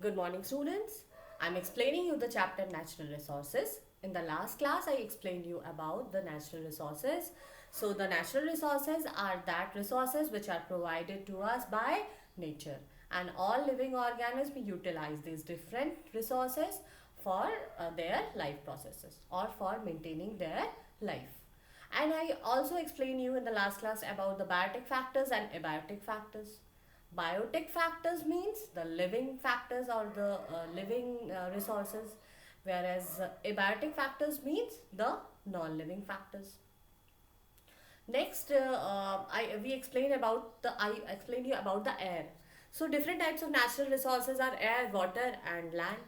Good morning, students. I'm explaining you the chapter Natural Resources. In the last class, I explained you about the natural resources. So, the natural resources are that resources which are provided to us by nature, and all living organisms utilize these different resources for their life processes or for maintaining their life. And I also explained you in the last class about the biotic factors and abiotic factors. Biotic factors means the living factors or the living resources, whereas abiotic factors means the non-living factors. Next, we explained about the I explained you about the air. So different types of natural resources are air, water, and land.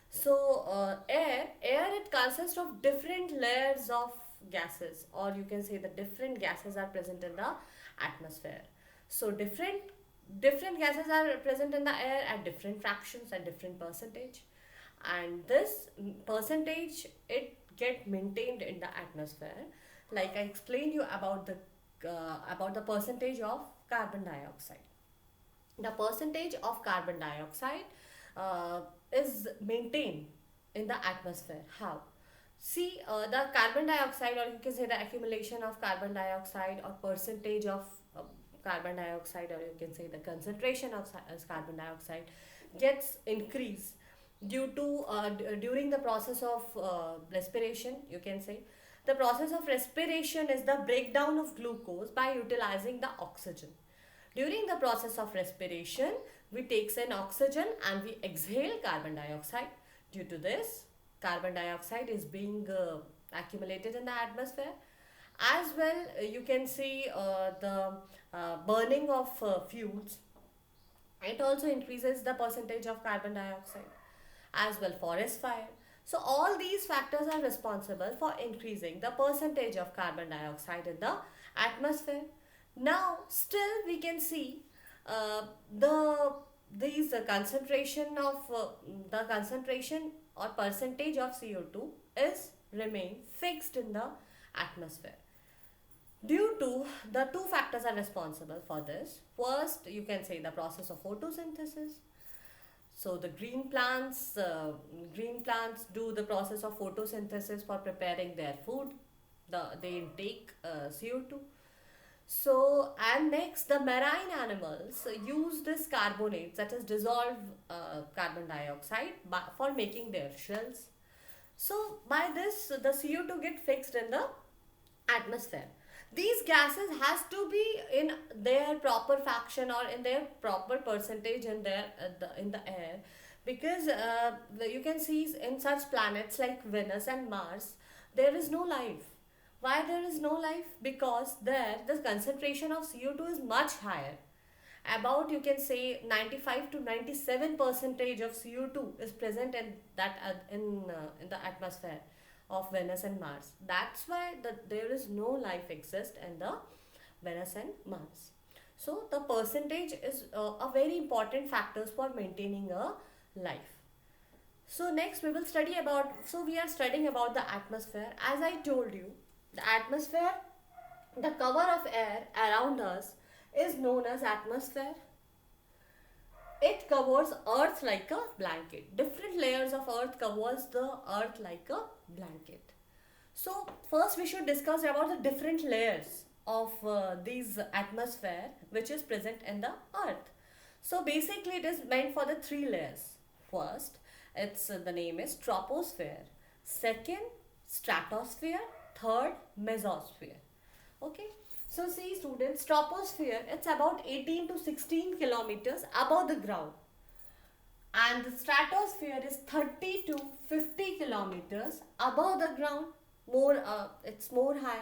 So air it consists of different layers of gases, or you can say the different gases are present in the atmosphere. So different gases are present in the air at different fractions and different percentage, and this percentage it get maintained in the atmosphere. Like I explained you about the percentage of carbon dioxide. The percentage of carbon dioxide uh, is maintained in the atmosphere. How? See, the carbon dioxide, or you can say the accumulation of carbon dioxide or percentage of carbon dioxide, or you can say the concentration of carbon dioxide gets increased due to during the process of respiration, you can say. The process of respiration is the breakdown of glucose by utilizing the oxygen. During the process of respiration, we take in oxygen and we exhale carbon dioxide. Due to this, carbon dioxide is being accumulated in the atmosphere. As well, you can see the burning of fuels. It also increases the percentage of carbon dioxide. As well, forest fire. So all these factors are responsible for increasing the percentage of carbon dioxide in the atmosphere. Now, still we can see uh, the these the concentration or percentage of CO2 is remain fixed in the atmosphere. Due to the two factors are responsible for this. First, you can say the process of photosynthesis. So the green plants do the process of photosynthesis for preparing their food. They intake CO2. So, and next, the marine animals use this carbonate, that is dissolved carbon dioxide, for making their shells. So, by this, the CO2 get fixed in the atmosphere. These gases has to be in their proper fraction or in their proper percentage in in the air, because you can see in such planets like Venus and Mars there is no life. Why there is no life? Because there the concentration of CO2 is much higher. About, you can say, 95 to 97 percentage of CO2 is present in that in the atmosphere of Venus and Mars. That's why there is no life exist in the Venus and Mars. So the percentage is a very important factors for maintaining a life. So next we will study about, so we are studying about the atmosphere. As I told you, the atmosphere, the cover of air around us is known as atmosphere. It covers earth like a blanket. Different layers of earth covers the earth like a blanket. So first we should discuss about the different layers of these atmosphere which is present in the earth. So basically it is meant for the three layers. First, it's the name is troposphere. Second, stratosphere. Third, mesosphere. Okay. So see students, troposphere, it's about 18 to 16 kilometers above the ground, and the stratosphere is 30 to 50 kilometers above the ground. More it's more high.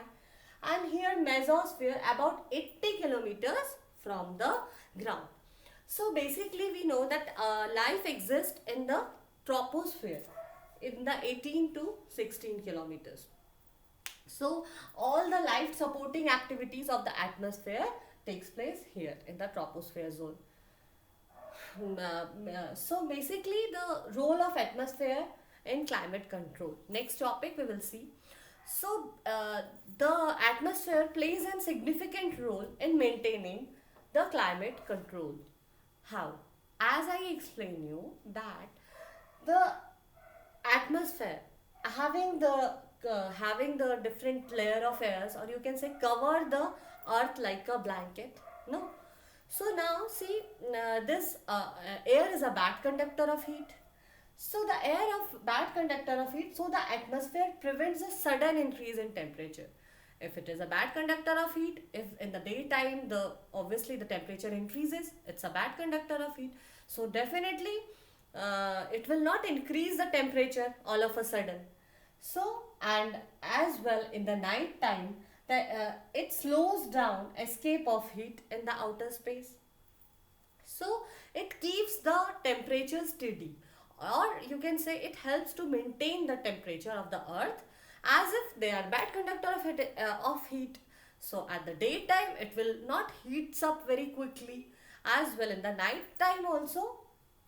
And here mesosphere about 80 kilometers from the ground. So basically we know that life exists in the troposphere in the 18 to 16 kilometers. So all the life supporting activities of the atmosphere takes place here in the troposphere zone. So basically the role of atmosphere in climate control. Next topic we will see. So the atmosphere plays a significant role in maintaining the climate control. How? as I explain you that the atmosphere having the different layer of airs, or you can say cover the earth like a blanket, no. So now see, this air is a bad conductor of heat. So the air of bad conductor of heat, so the atmosphere prevents a sudden increase in temperature. If it is a bad conductor of heat, if in the daytime the obviously the temperature increases, it's a bad conductor of heat. So definitely it will not increase the temperature all of a sudden. So, and as well in the night time, it slows down escape of heat in the outer space. So it keeps the temperature steady, or you can say it helps to maintain the temperature of the earth as if they are bad conductor of heat. So at the daytime it will not heats up very quickly, as well in the night time also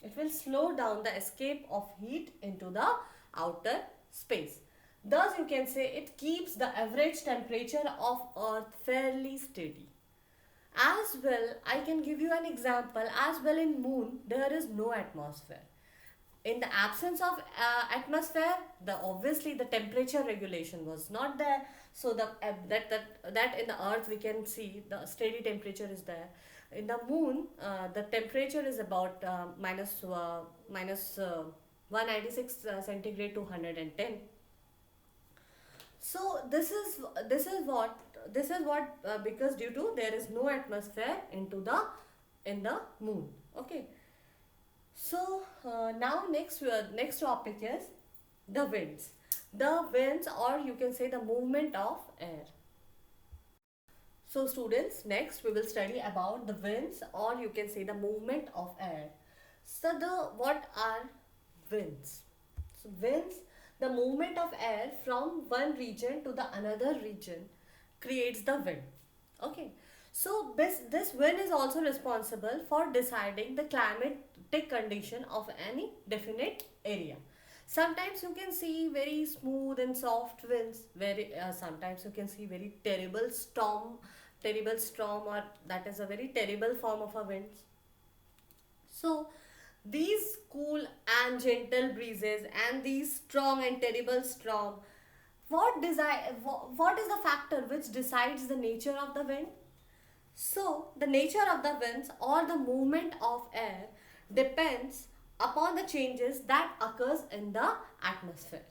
it will slow down the escape of heat into the outer space. Thus you can say it keeps the average temperature of earth fairly steady. As well, I can give you an example. As well, in moon there is no atmosphere. In the absence of atmosphere, the obviously the temperature regulation was not there. So the that in the earth we can see the steady temperature is there. In the moon, the temperature is about minus 196 centigrade to 110. So this is what because due to there is no atmosphere into the in the moon. Okay. So now next topic is the winds. The winds, or you can say the movement of air. So students, next we will study about the winds, or you can say the movement of air. So the what are winds? So winds, the movement of air from one region to the another region creates the wind. Okay. So this wind is also responsible for deciding the climatic condition of any definite area. Sometimes you can see very smooth and soft winds. Very sometimes you can see very terrible storm, or that is a very terrible form of a wind. So these cool and gentle breezes and these strong and terrible storm, what is the factor which decides the nature of the wind? So the nature of the winds or the movement of air depends upon the changes that occurs in the atmosphere.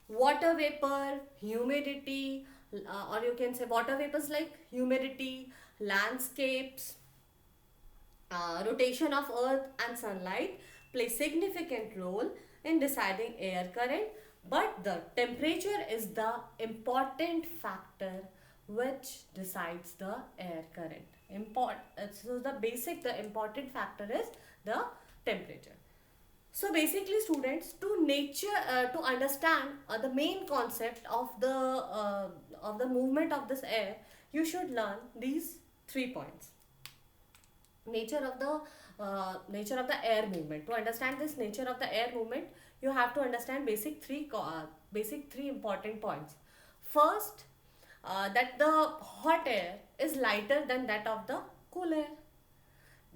Water vapor, humidity, or you can say water vapors like humidity, landscapes, rotation of earth and sunlight play significant role in deciding air current, but the temperature is the important factor which decides the air current. So the important factor is the temperature. So basically students, to understand the main concept of the movement of this air, you should learn these 3 points. Nature of the air movement. To understand this nature of the air movement, you have to understand basic three important points. First, that the hot air is lighter than that of the cool air.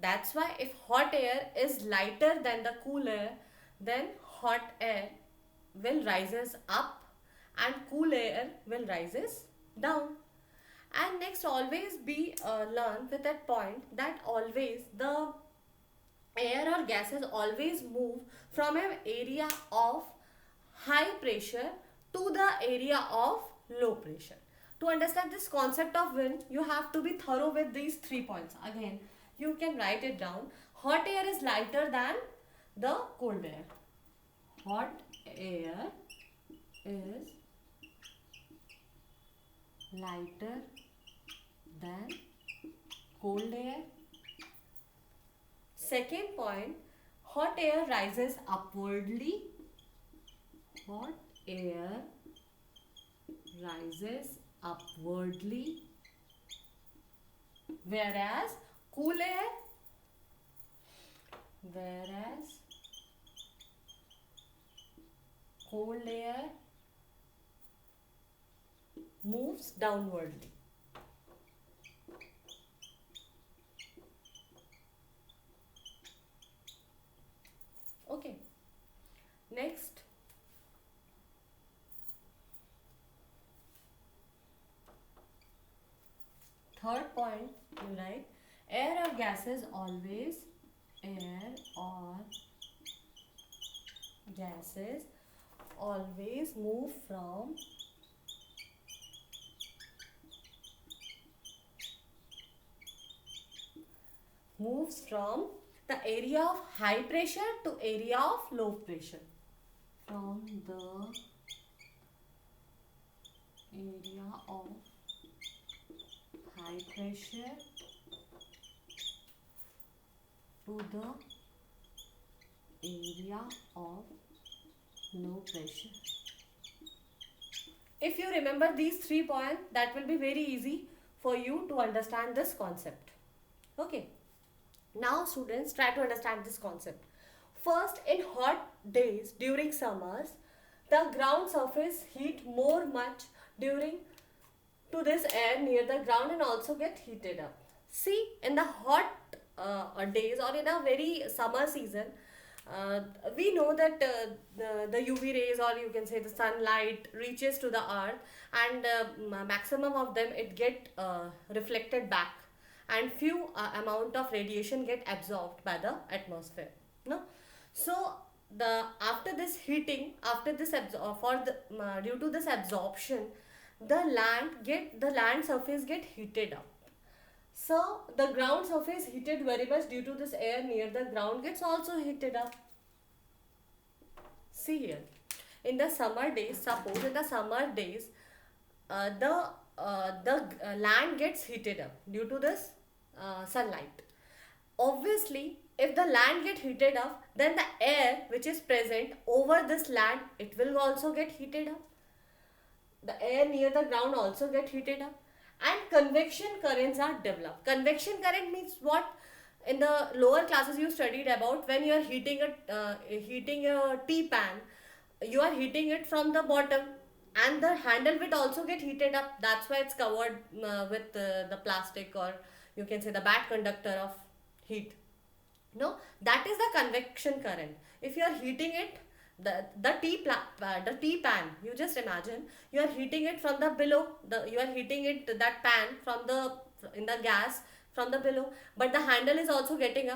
That's why if hot air is lighter than the cool air, then hot air will rises up and cool air will rises down. And next, always be learn with that point that always the air or gases always move from an area of high pressure to the area of low pressure. To understand this concept of wind, you have to be thorough with these 3 points. Again, you can write it down. Hot air is lighter than the cold air. Hot air is lighter than cold air. Second point, hot air rises upwardly. Hot air rises upwardly, whereas cool air whereas cold air moves downwardly. Next, third point, you write air or gases always, air or gases always moves from the area of high pressure to area of low pressure. From the area of high pressure to the area of low pressure. If you remember these 3 points, that will be very easy for you to understand this concept. Okay. Now students, try to understand this concept. First, in hot days during summers, the ground surface heat more much during to this air near the ground and also get heated up. See, in the hot days or in a very summer season, we know that the UV rays, or you can say the sunlight, reaches to the earth, and maximum of them it get reflected back, and few amount of radiation get absorbed by the atmosphere. No, so the after this heating, after this due to this absorption, the land surface get heated up. So the ground surface heated very much due to this air near the ground gets also heated up. See here, in the summer days, suppose in the summer days, the land gets heated up due to this sunlight. Obviously, if the land get heated up, then the air which is present over this land, it will also get heated up. The air near the ground also get heated up, and convection currents are developed. Convection current means what? In the lower classes you studied about, when you are heating a tea pan, you are heating it from the bottom, and the handle will also get heated up. That's why it's covered with the plastic, or you can say the bad conductor of heat. No, that is the convection current. If you are heating it, the tea pan, you just imagine you are heating it from the below, you are heating it, that pan, from the in the gas from the below, but the handle is also getting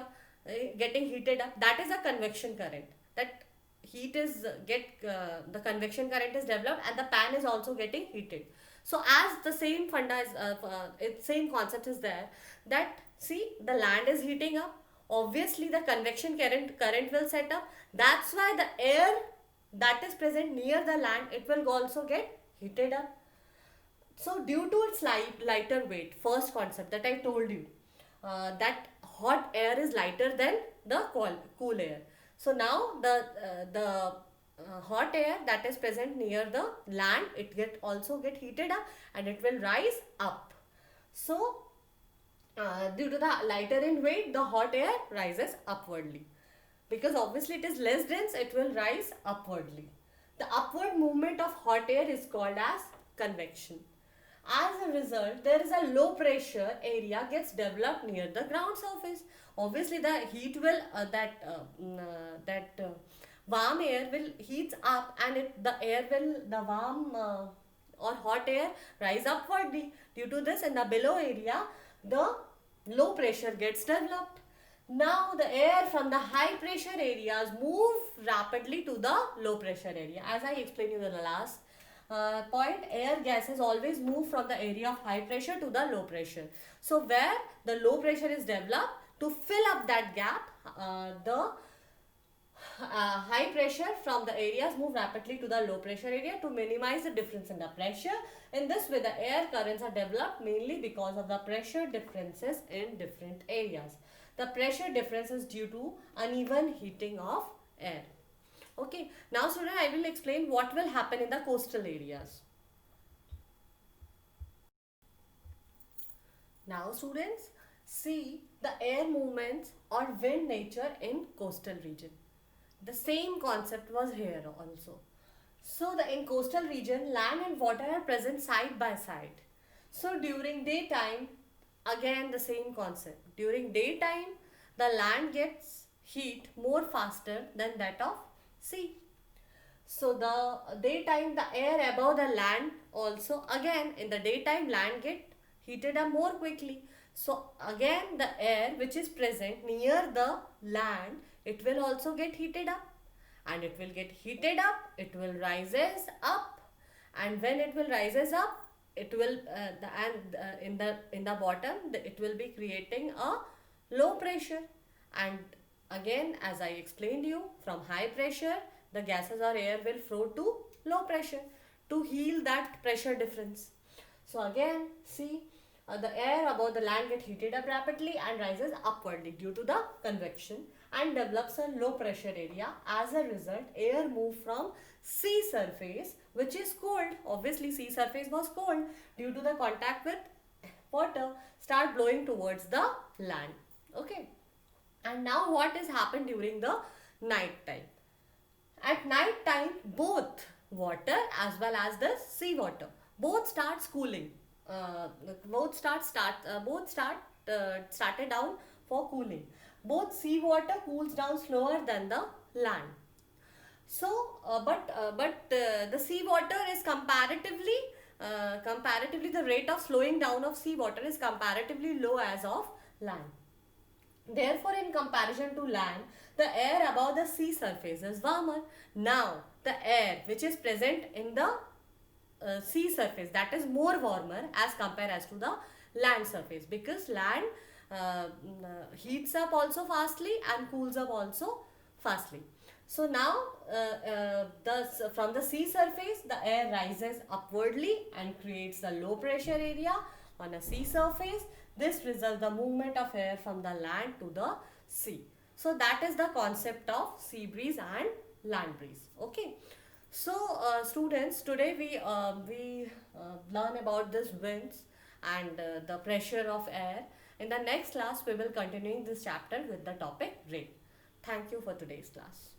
heated up. That is a convection current. That heat is the convection current is developed, and the pan is also getting heated. So as the same same concept is there, that see, the land is heating up, obviously the convection current will set up. That's why the air that is present near the land, it will also get heated up. So due to its lighter weight, first concept that I told you, that hot air is lighter than the cool air. So now the hot air that is present near the land, it also get heated up, and it will rise up. So due to the lighter in weight, the hot air rises upwardly. Because obviously it is less dense, it will rise upwardly. The upward movement of hot air is called as convection. As a result, there is a low pressure area gets developed near the ground surface. Obviously, the heat will warm air will heats up, and the warm or hot air rise upwardly. Due to this, in the below area, the low pressure gets developed. Now the air from the high pressure areas move rapidly to the low pressure area. As I explained you in the last point, air gases always move from the area of high pressure to the low pressure. So where the low pressure is developed, to fill up that gap, the high pressure from the areas move rapidly to the low pressure area to minimize the difference in the pressure. In this way, the air currents are developed mainly because of the pressure differences in different areas. The pressure difference is due to uneven heating of air. Okay, now student, I will explain what will happen in the coastal areas. Now students, see the air movements or wind nature in coastal region. The same concept was here also. So in coastal region, land and water are present side by side. So during daytime, again the same concept. During daytime, the land gets heat more faster than that of sea. So the daytime, the air above the land also, again in the daytime, land get heated up more quickly. So again the air which is present near the land, it will also get heated up, and it will get heated up, it will rises up, and when it will rises up, it will in the bottom, it will be creating a low pressure. And again, as I explained you, from high pressure the gases or air will flow to low pressure to heal that pressure difference. So again, see, the air above the land get heated up rapidly and rises upwardly due to the convection and develops a low pressure area. As a result, air move from sea surface, which is cold. Obviously, sea surface was cold due to the contact with water, start blowing towards the land. Okay. And now what has happened during the night time? At night time, both water as well as the sea water both starts cooling. Both started down for cooling. Both sea water cools down slower than the land. So, the sea water is comparatively the rate of slowing down of sea water is comparatively low as of land. Therefore, in comparison to land, the air above the sea surface is warmer. Now, the air which is present in the sea surface, that is more warmer as compared as to the land surface, because land heats up also fastly and cools up also fastly. So now, from the sea surface, the air rises upwardly and creates the low pressure area on a sea surface. This results the movement of air from the land to the sea. So that is the concept of sea breeze and land breeze. Okay. So students, today we learn about this winds and the pressure of air. In the next class, we will continue this chapter with the topic rain. Thank you for today's class.